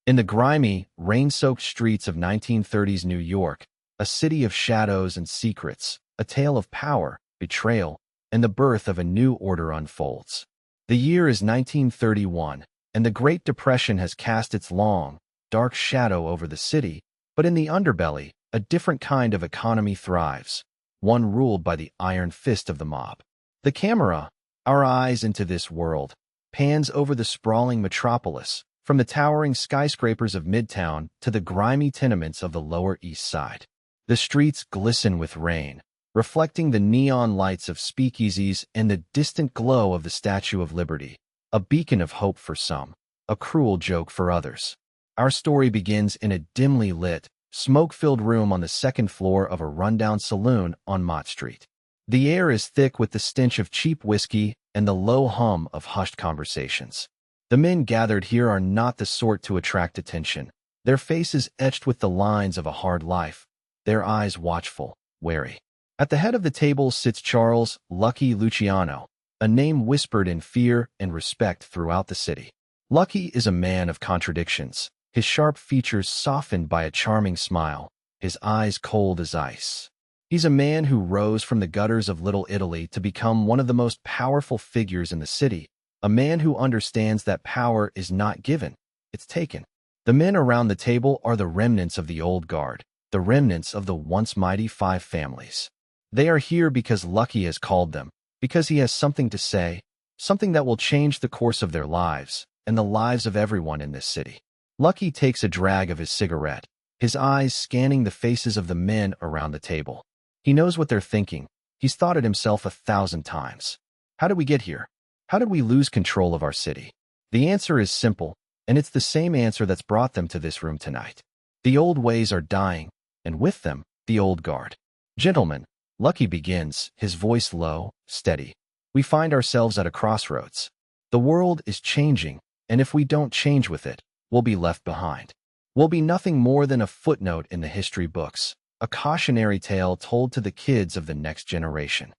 In the grimy, rain-soaked streets of 1930s New York, a city of shadows and secrets, a tale of power, betrayal, and the birth of a new order unfolds. The year is 1931, and the Great Depression has cast its long, dark shadow over the city, but in the underbelly, a different kind of economy thrives, one ruled by the iron fist of the mob. The camera, our eyes into this world, pans over the sprawling metropolis, from the towering skyscrapers of Midtown to the grimy tenements of the Lower East Side. The streets glisten with rain, reflecting the neon lights of speakeasies and the distant glow of the Statue of Liberty, a beacon of hope for some, a cruel joke for others. Our story begins in a dimly lit, smoke-filled room on the second floor of a rundown saloon on Mott Street. The air is thick with the stench of cheap whiskey and the low hum of hushed conversations. The men gathered here are not the sort to attract attention, their faces etched with the lines of a hard life, their eyes watchful, wary. At the head of the table sits Charles "Lucky" Luciano, a name whispered in fear and respect throughout the city. Lucky is a man of contradictions, his sharp features softened by a charming smile, his eyes cold as ice. He's a man who rose from the gutters of Little Italy to become one of the most powerful figures in the city, a man who understands that power is not given, it's taken. The men around the table are the remnants of the old guard, the remnants of the once mighty five families. They are here because Lucky has called them, because he has something to say, something that will change the course of their lives and the lives of everyone in this city. Lucky takes a drag of his cigarette, his eyes scanning the faces of the men around the table. He knows what they're thinking. He's thought it himself 1,000 times. How did we get here? How did we lose control of our city? The answer is simple, and it's the same answer that's brought them to this room tonight. The old ways are dying, and with them, the old guard. Gentlemen, Lucky begins, his voice low, steady. We find ourselves at a crossroads. The world is changing, and if we don't change with it, we'll be left behind. We'll be nothing more than a footnote in the history books, a cautionary tale told to the kids of the next generation.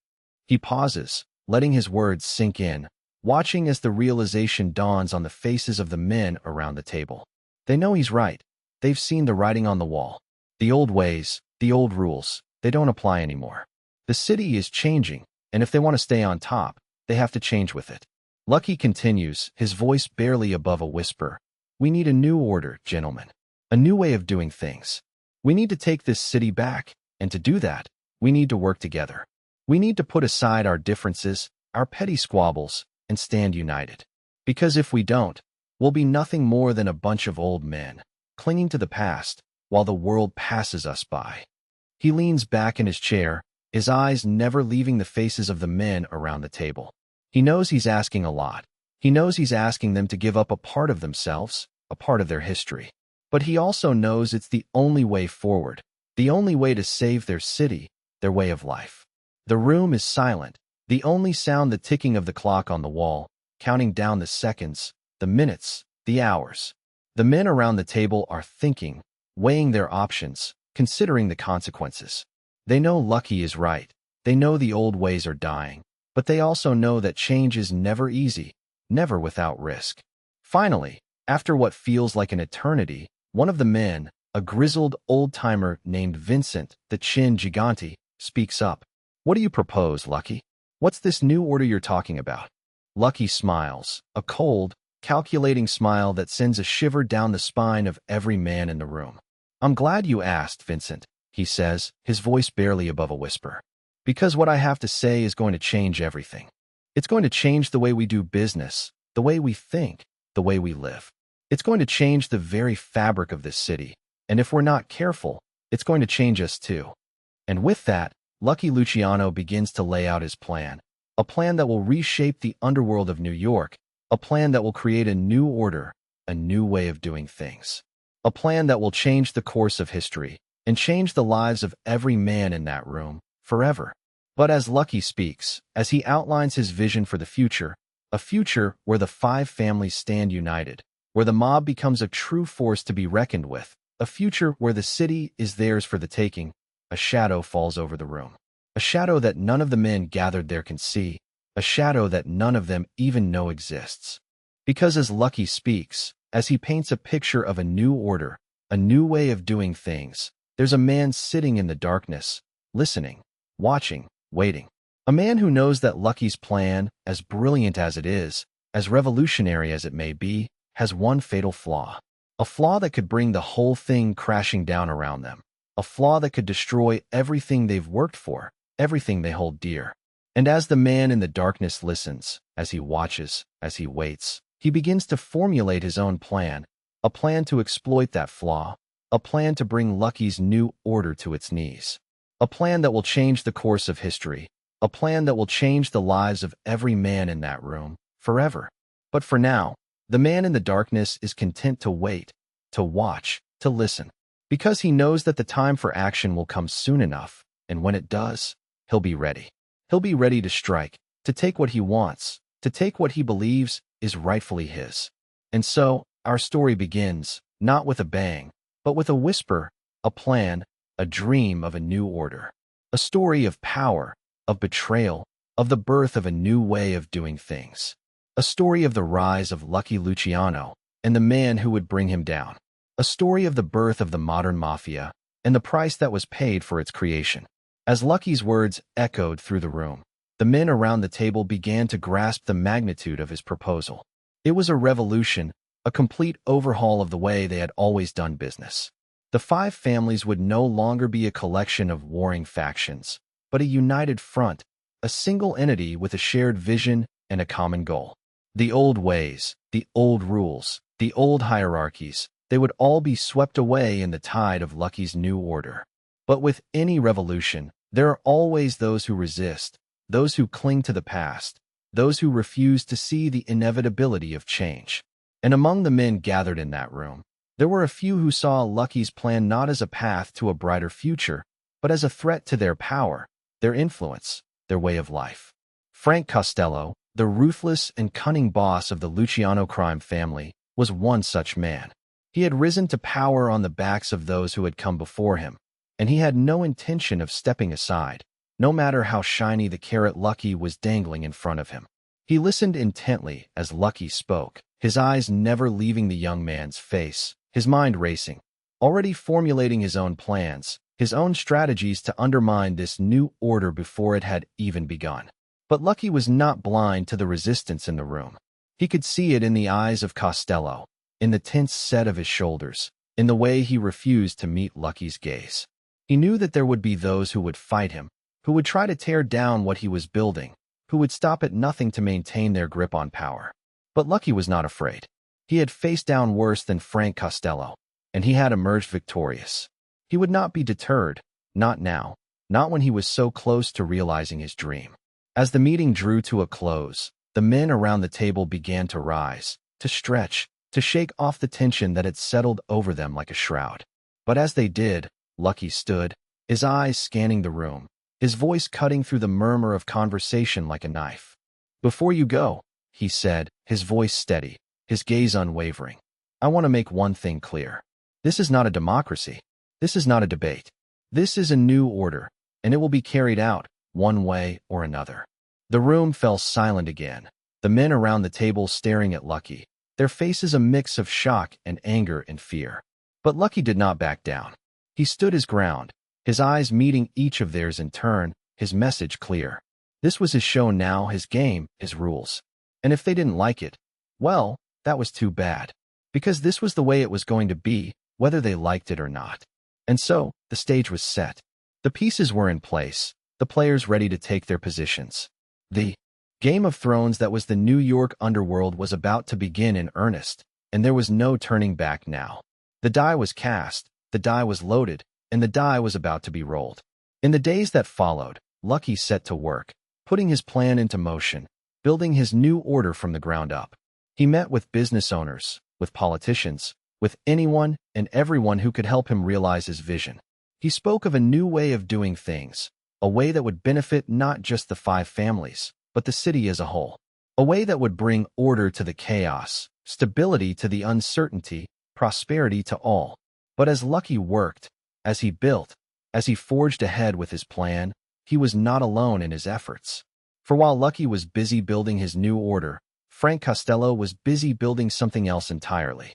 He pauses, letting his words sink in, watching as the realization dawns on the faces of the men around the table. They know he's right. They've seen the writing on the wall. The old ways, the old rules, they don't apply anymore. The city is changing, and if they want to stay on top, they have to change with it. Lucky continues, his voice barely above a whisper. We need a new order, gentlemen. A new way of doing things. We need to take this city back, and to do that, we need to work together. We need to put aside our differences, our petty squabbles, and stand united. Because if we don't, we'll be nothing more than a bunch of old men, clinging to the past, while the world passes us by. He leans back in his chair, his eyes never leaving the faces of the men around the table. He knows he's asking a lot. He knows he's asking them to give up a part of themselves, a part of their history. But he also knows it's the only way forward, the only way to save their city, their way of life. The room is silent, the only sound the ticking of the clock on the wall, counting down the seconds, the minutes, the hours. The men around the table are thinking, weighing their options, considering the consequences. They know Lucky is right. They know the old ways are dying. But they also know that change is never easy, never without risk. Finally, after what feels like an eternity, one of the men, a grizzled old-timer named Vincent, the Chin Gigante, speaks up. What do you propose, Lucky? What's this new order you're talking about? Lucky smiles, a cold, calculating smile that sends a shiver down the spine of every man in the room. I'm glad you asked, Vincent, he says, his voice barely above a whisper. Because what I have to say is going to change everything. It's going to change the way we do business, the way we think, the way we live. It's going to change the very fabric of this city, and if we're not careful, it's going to change us too. And with that, Lucky Luciano begins to lay out his plan, a plan that will reshape the underworld of New York, a plan that will create a new order, a new way of doing things, a plan that will change the course of history and change the lives of every man in that room, forever. But as Lucky speaks, as he outlines his vision for the future, a future where the five families stand united, where the mob becomes a true force to be reckoned with, a future where the city is theirs for the taking, a shadow falls over the room. A shadow that none of the men gathered there can see, a shadow that none of them even know exists. Because as Lucky speaks, as he paints a picture of a new order, a new way of doing things. There's a man sitting in the darkness, listening, watching, waiting. A man who knows that Lucky's plan, as brilliant as it is, as revolutionary as it may be, has one fatal flaw. A flaw that could bring the whole thing crashing down around them. A flaw that could destroy everything they've worked for, everything they hold dear. And as the man in the darkness listens, as he watches, as he waits, he begins to formulate his own plan, a plan to exploit that flaw, a plan to bring Lucky's new order to its knees, a plan that will change the course of history, a plan that will change the lives of every man in that room, forever. But for now, the man in the darkness is content to wait, to watch, to listen, because he knows that the time for action will come soon enough, and when it does, he'll be ready. He'll be ready to strike, to take what he wants, to take what he believes is rightfully his. And so, our story begins, not with a bang, but with a whisper, a plan, a dream of a new order. A story of power, of betrayal, of the birth of a new way of doing things. A story of the rise of Lucky Luciano and the man who would bring him down. A story of the birth of the modern Mafia and the price that was paid for its creation. As Lucky's words echoed through the room, the men around the table began to grasp the magnitude of his proposal. It was a revolution, a complete overhaul of the way they had always done business. The five families would no longer be a collection of warring factions, but a united front, a single entity with a shared vision and a common goal. The old ways, the old rules, the old hierarchies, they would all be swept away in the tide of Lucky's new order. But with any revolution, there are always those who resist, those who cling to the past, those who refuse to see the inevitability of change. And among the men gathered in that room, there were a few who saw Lucky's plan not as a path to a brighter future, but as a threat to their power, their influence, their way of life. Frank Costello, the ruthless and cunning boss of the Luciano crime family, was one such man. He had risen to power on the backs of those who had come before him, and he had no intention of stepping aside, no matter how shiny the carrot Lucky was dangling in front of him. He listened intently as Lucky spoke, his eyes never leaving the young man's face, his mind racing, already formulating his own plans, his own strategies to undermine this new order before it had even begun. But Lucky was not blind to the resistance in the room. He could see it in the eyes of Costello, in the tense set of his shoulders, in the way he refused to meet Lucky's gaze. He knew that there would be those who would fight him, who would try to tear down what he was building, who would stop at nothing to maintain their grip on power. But Lucky was not afraid. He had faced down worse than Frank Costello, and he had emerged victorious. He would not be deterred, not now, not when he was so close to realizing his dream. As the meeting drew to a close, the men around the table began to rise, to stretch, to shake off the tension that had settled over them like a shroud. But as they did, Lucky stood, his eyes scanning the room, his voice cutting through the murmur of conversation like a knife. "Before you go," he said, his voice steady, his gaze unwavering, "I want to make one thing clear. This is not a democracy. This is not a debate. This is a new order, and it will be carried out, one way or another." The room fell silent again, the men around the table staring at Lucky, their faces a mix of shock and anger and fear. But Lucky did not back down. He stood his ground, his eyes meeting each of theirs in turn, his message clear. This was his show now, his game, his rules. And if they didn't like it, well, that was too bad, because this was the way it was going to be, whether they liked it or not. And so, the stage was set. The pieces were in place, the players ready to take their positions. The Game of Thrones that was the New York underworld was about to begin in earnest, and there was no turning back now. The die was cast, the die was loaded, and the die was about to be rolled. In the days that followed, Lucky set to work, putting his plan into motion, building his new order from the ground up. He met with business owners, with politicians, with anyone and everyone who could help him realize his vision. He spoke of a new way of doing things, a way that would benefit not just the five families, but the city as a whole. A way that would bring order to the chaos, stability to the uncertainty, prosperity to all. But as Lucky worked, as he built, as he forged ahead with his plan, he was not alone in his efforts. For while Lucky was busy building his new order, Frank Costello was busy building something else entirely.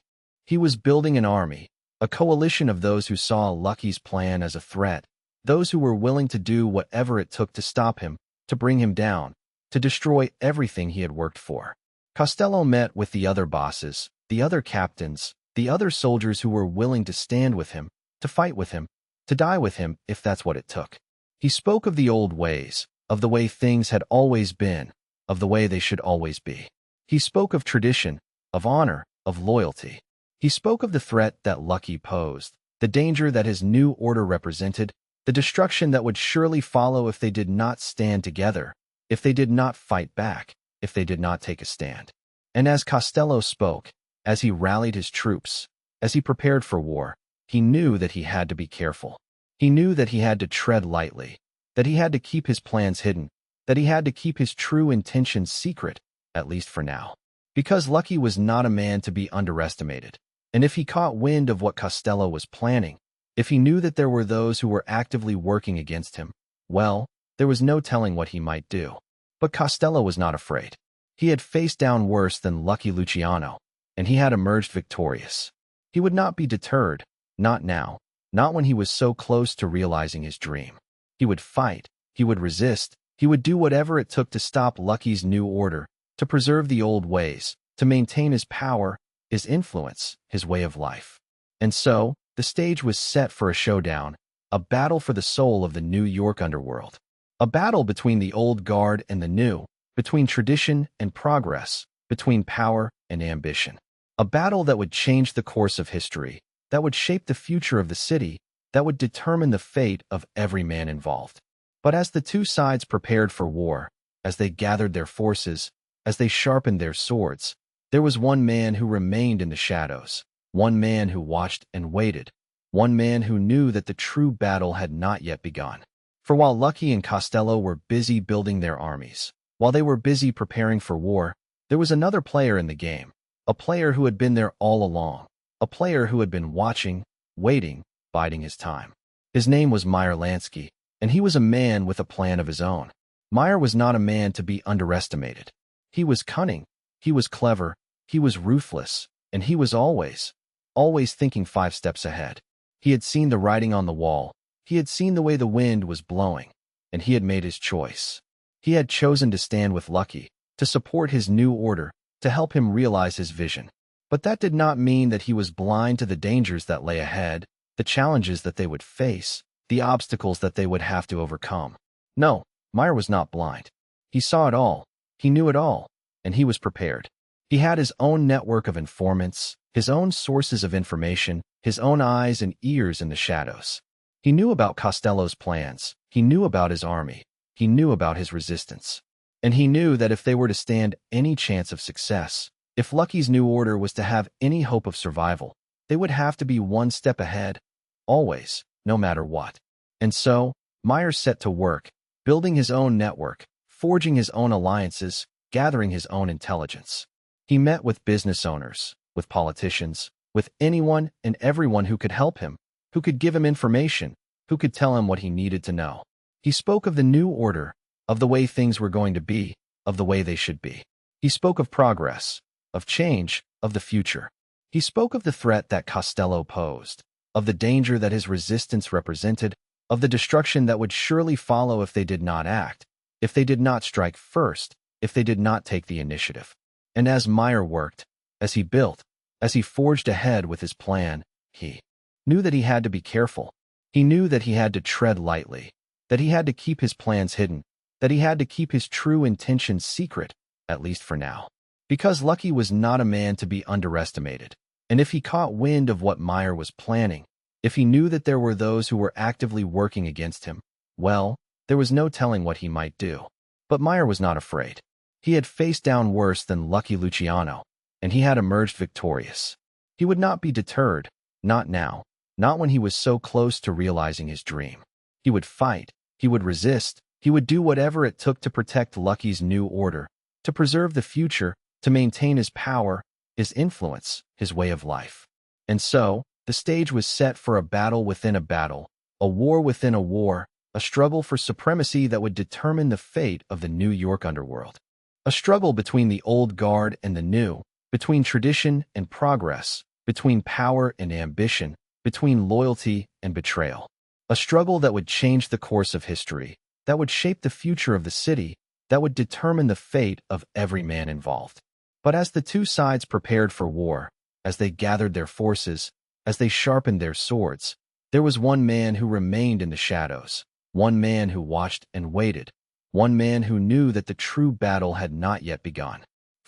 He was building an army, a coalition of those who saw Lucky's plan as a threat, those who were willing to do whatever it took to stop him, to bring him down, to destroy everything he had worked for. Costello met with the other bosses, the other captains, the other soldiers who were willing to stand with him, to fight with him, to die with him if that's what it took. He spoke of the old ways, of the way things had always been, of the way they should always be. He spoke of tradition, of honor, of loyalty. He spoke of the threat that Lucky posed, the danger that his new order represented, the destruction that would surely follow if they did not stand together, if they did not fight back, if they did not take a stand. And as Costello spoke, as he rallied his troops, as he prepared for war, he knew that he had to be careful. He knew that he had to tread lightly, that he had to keep his plans hidden, that he had to keep his true intentions secret, at least for now. Because Lucky was not a man to be underestimated, and if he caught wind of what Costello was planning, if he knew that there were those who were actively working against him, well, there was no telling what he might do. But Costello was not afraid. He had faced down worse than Lucky Luciano, and he had emerged victorious. He would not be deterred, not now, not when he was so close to realizing his dream. He would fight, he would resist, he would do whatever it took to stop Lucky's new order, to preserve the old ways, to maintain his power, his influence, his way of life. And so, the stage was set for a showdown, a battle for the soul of the New York underworld. A battle between the old guard and the new, between tradition and progress, between power and ambition. A battle that would change the course of history, that would shape the future of the city, that would determine the fate of every man involved. But as the two sides prepared for war, as they gathered their forces, as they sharpened their swords, there was one man who remained in the shadows, one man who watched and waited, one man who knew that the true battle had not yet begun. For while Lucky and Costello were busy building their armies, while they were busy preparing for war, there was another player in the game, a player who had been there all along, a player who had been watching, waiting, biding his time. His name was Meyer Lansky, and he was a man with a plan of his own. Meyer was not a man to be underestimated. He was cunning, he was clever, he was ruthless, and he was always thinking 5 steps ahead. He had seen the writing on the wall, he had seen the way the wind was blowing, and he had made his choice. He had chosen to stand with Lucky, to support his new order, to help him realize his vision. But that did not mean that he was blind to the dangers that lay ahead, the challenges that they would face, the obstacles that they would have to overcome. No, Meyer was not blind. He saw it all, he knew it all, and he was prepared. He had his own network of informants, his own sources of information, his own eyes and ears in the shadows. He knew about Costello's plans, he knew about his army, he knew about his resistance. And he knew that if they were to stand any chance of success, if Lucky's new order was to have any hope of survival, they would have to be 1 step ahead, always, no matter what. And so, Meyer set to work, building his own network, forging his own alliances, gathering his own intelligence. He met with business owners, with politicians, with anyone and everyone who could help him, who could give him information, who could tell him what he needed to know. He spoke of the new order, of the way things were going to be, of the way they should be. He spoke of progress, of change, of the future. He spoke of the threat that Costello posed, of the danger that his resistance represented, of the destruction that would surely follow if they did not act, if they did not strike first, if they did not take the initiative. And as Meyer worked, as he built, as he forged ahead with his plan, he knew that he had to be careful. He knew that he had to tread lightly, that he had to keep his plans hidden, that he had to keep his true intentions secret, at least for now. Because Lucky was not a man to be underestimated, and if he caught wind of what Meyer was planning, if he knew that there were those who were actively working against him, well, there was no telling what he might do. But Meyer was not afraid. He had faced down worse than Lucky Luciano, and he had emerged victorious. He would not be deterred, not now, not when he was so close to realizing his dream. He would fight, he would resist, he would do whatever it took to protect Lucky's new order, to preserve the future, to maintain his power, his influence, his way of life. And so, the stage was set for a battle within a battle, a war within a war, a struggle for supremacy that would determine the fate of the New York underworld. A struggle between the old guard and the new, between tradition and progress, between power and ambition, between loyalty and betrayal. A struggle that would change the course of history, that would shape the future of the city, that would determine the fate of every man involved. But as the two sides prepared for war, as they gathered their forces, as they sharpened their swords, there was one man who remained in the shadows, one man who watched and waited, one man who knew that the true battle had not yet begun.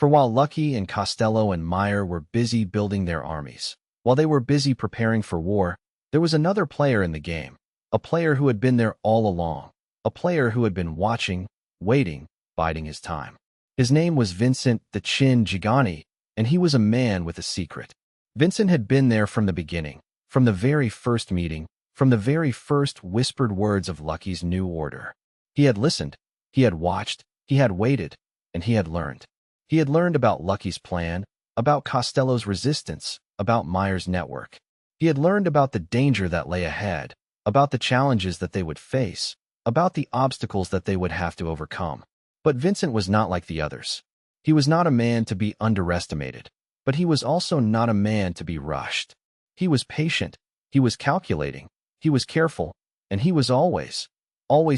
For while Lucky and Costello and Meyer were busy building their armies, while they were busy preparing for war, there was another player in the game, a player who had been there all along, a player who had been watching, waiting, biding his time. His name was Vincent the Chin Gigani, and he was a man with a secret. Vincent had been there from the beginning, from the very first meeting, from the very first whispered words of Lucky's new order. He had listened, he had watched, he had waited, and he had learned. He had learned about Lucky's plan, about Costello's resistance, about Meyer's network. He had learned about the danger that lay ahead, about the challenges that they would face, about the obstacles that they would have to overcome. But Vincent was not like the others. He was not a man to be underestimated, but he was also not a man to be rushed. He was patient, he was calculating, he was careful, and he was always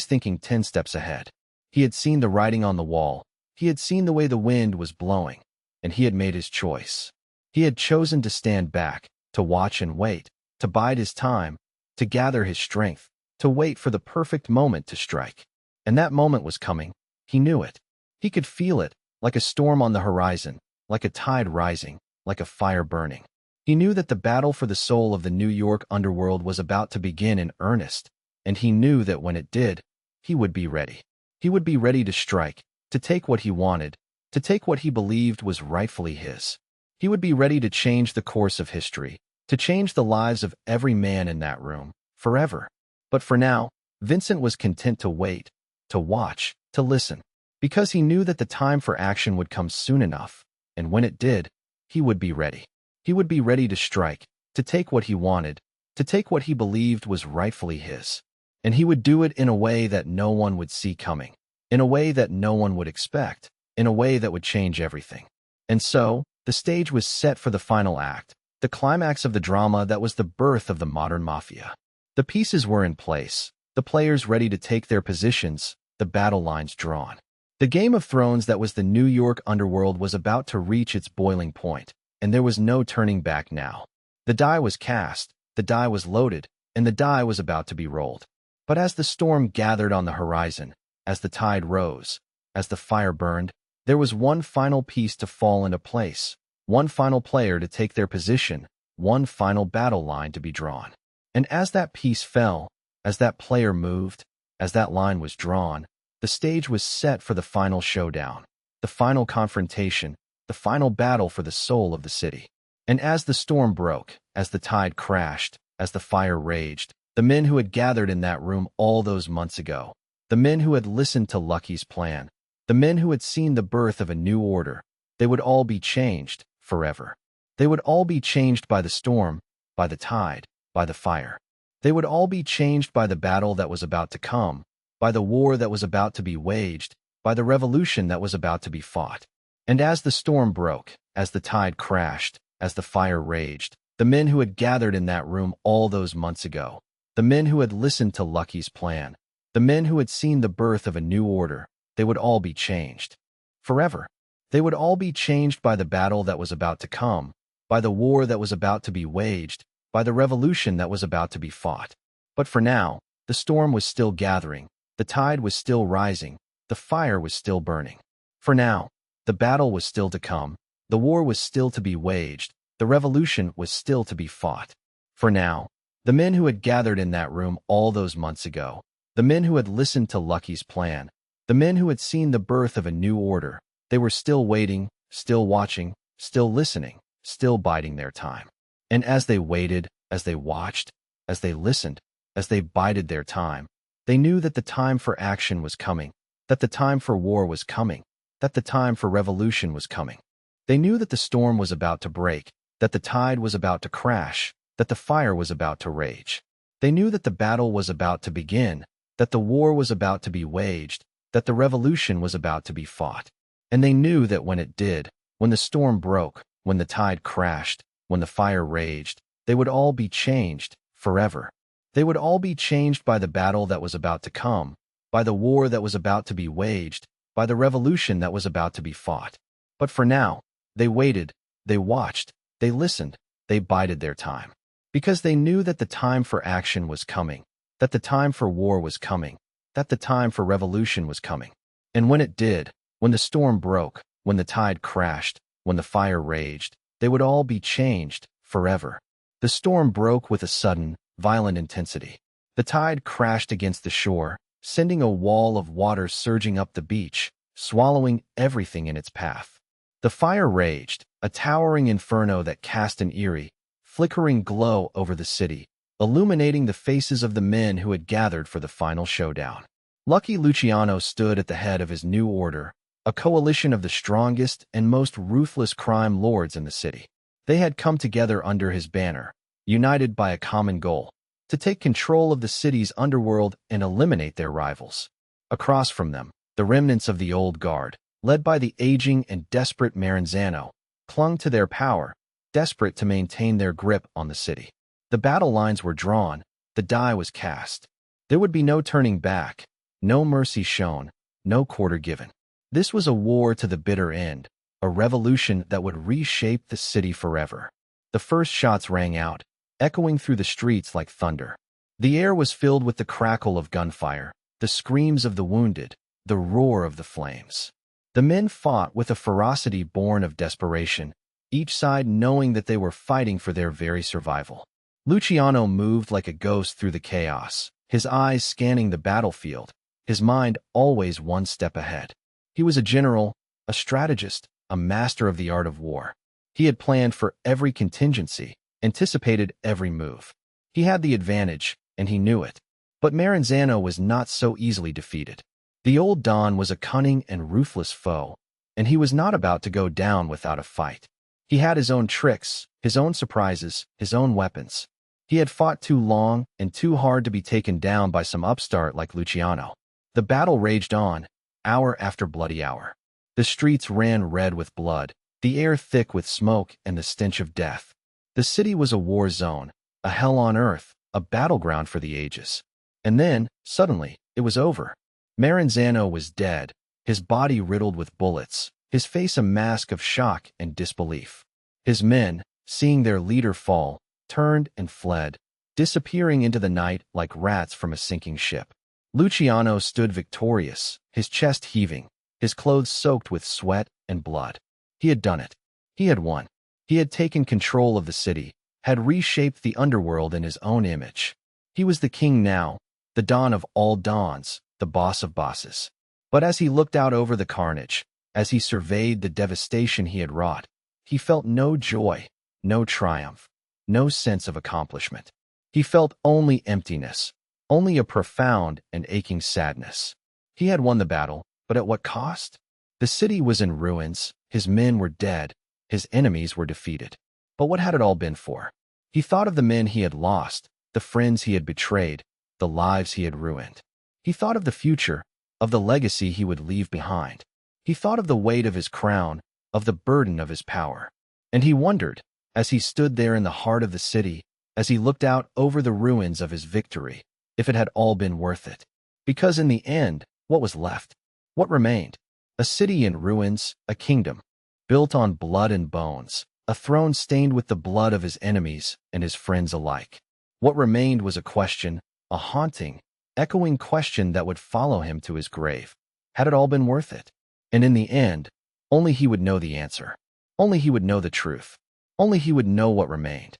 thinking 10 steps ahead. He had seen the writing on the wall, he had seen the way the wind was blowing, and he had made his choice. He had chosen to stand back, to watch and wait, to bide his time, to gather his strength, to wait for the perfect moment to strike. And that moment was coming. He knew it. He could feel it, like a storm on the horizon, like a tide rising, like a fire burning. He knew that the battle for the soul of the New York underworld was about to begin in earnest, and he knew that when it did, he would be ready. He would be ready to strike, to take what he wanted, to take what he believed was rightfully his. He would be ready to change the course of history, to change the lives of every man in that room, forever. But for now, Vincent was content to wait, to watch, to listen, because he knew that the time for action would come soon enough, and when it did, he would be ready. He would be ready to strike, to take what he wanted, to take what he believed was rightfully his. And he would do it in a way that no one would see coming, in a way that no one would expect, in a way that would change everything. And so, the stage was set for the final act, the climax of the drama that was the birth of the modern Mafia. The pieces were in place, the players ready to take their positions, the battle lines drawn. The Game of Thrones that was the New York underworld was about to reach its boiling point, and there was no turning back now. The die was cast, the die was loaded, and the die was about to be rolled. But as the storm gathered on the horizon, as the tide rose, as the fire burned, there was one final piece to fall into place, one final player to take their position, one final battle line to be drawn. And as that piece fell, as that player moved, as that line was drawn, the stage was set for the final showdown, the final confrontation, the final battle for the soul of the city. And as the storm broke, as the tide crashed, as the fire raged, the men who had gathered in that room all those months ago, the men who had listened to Lucky's plan, the men who had seen the birth of a new order, they would all be changed forever. They would all be changed by the storm, by the tide, by the fire. They would all be changed by the battle that was about to come, by the war that was about to be waged, by the revolution that was about to be fought. And as the storm broke, as the tide crashed, as the fire raged, the men who had gathered in that room all those months ago, the men who had listened to Lucky's plan, the men who had seen the birth of a new order, they would all be changed. Forever. They would all be changed by the battle that was about to come, by the war that was about to be waged, by the revolution that was about to be fought. But for now, the storm was still gathering, the tide was still rising, the fire was still burning. For now, the battle was still to come, the war was still to be waged, the revolution was still to be fought. For now, the men who had gathered in that room all those months ago, the men who had listened to Lucky's plan, the men who had seen the birth of a new order, they were still waiting, still watching, still listening, still biding their time. And as they waited, as they watched, as they listened, as they bided their time, they knew that the time for action was coming, that the time for war was coming, that the time for revolution was coming. They knew that the storm was about to break, that the tide was about to crash, that the fire was about to rage. They knew that the battle was about to begin, that the war was about to be waged, that the revolution was about to be fought. And they knew that when it did, when the storm broke, when the tide crashed, when the fire raged, they would all be changed forever. They would all be changed by the battle that was about to come, by the war that was about to be waged, by the revolution that was about to be fought. But for now, they waited, they watched, they listened, they bided their time. Because they knew that the time for action was coming, that the time for war was coming, that the time for revolution was coming. And when it did, when the storm broke, when the tide crashed, when the fire raged, they would all be changed forever. The storm broke with a sudden, violent intensity. The tide crashed against the shore, sending a wall of water surging up the beach, swallowing everything in its path. The fire raged, a towering inferno that cast an eerie, flickering glow over the city, illuminating the faces of the men who had gathered for the final showdown. Lucky Luciano stood at the head of his new order, a coalition of the strongest and most ruthless crime lords in the city. They had come together under his banner, united by a common goal, to take control of the city's underworld and eliminate their rivals. Across from them, the remnants of the old guard, led by the aging and desperate Maranzano, clung to their power, desperate to maintain their grip on the city. The battle lines were drawn, the die was cast. There would be no turning back, no mercy shown, no quarter given. This was a war to the bitter end, a revolution that would reshape the city forever. The first shots rang out, echoing through the streets like thunder. The air was filled with the crackle of gunfire, the screams of the wounded, the roar of the flames. The men fought with a ferocity born of desperation, each side knowing that they were fighting for their very survival. Luciano moved like a ghost through the chaos, his eyes scanning the battlefield, his mind always one step ahead. He was a general, a strategist, a master of the art of war. He had planned for every contingency, anticipated every move. He had the advantage, and he knew it. But Maranzano was not so easily defeated. The old Don was a cunning and ruthless foe, and he was not about to go down without a fight. He had his own tricks, his own surprises, his own weapons. He had fought too long and too hard to be taken down by some upstart like Luciano. The battle raged on, hour after bloody hour. The streets ran red with blood, the air thick with smoke and the stench of death. The city was a war zone, a hell on earth, a battleground for the ages. And then, suddenly, it was over. Maranzano was dead, his body riddled with bullets, his face a mask of shock and disbelief. His men, seeing their leader fall, turned and fled, disappearing into the night like rats from a sinking ship. Luciano stood victorious, his chest heaving, his clothes soaked with sweat and blood. He had done it. He had won. He had taken control of the city, had reshaped the underworld in his own image. He was the king now, the Don of all dons, the boss of bosses. But as he looked out over the carnage, as he surveyed the devastation he had wrought, he felt no joy, no triumph, no sense of accomplishment. He felt only emptiness, only a profound and aching sadness. He had won the battle, but at what cost? The city was in ruins, his men were dead, his enemies were defeated. But what had it all been for? He thought of the men he had lost, the friends he had betrayed, the lives he had ruined. He thought of the future, of the legacy he would leave behind. He thought of the weight of his crown, of the burden of his power. And he wondered, as he stood there in the heart of the city, as he looked out over the ruins of his victory, if it had all been worth it. Because in the end, what was left? What remained? A city in ruins, a kingdom, built on blood and bones, a throne stained with the blood of his enemies and his friends alike. What remained was a question, a haunting, echoing question that would follow him to his grave. Had it all been worth it? And in the end, only he would know the answer. Only he would know the truth. Only he would know what remained.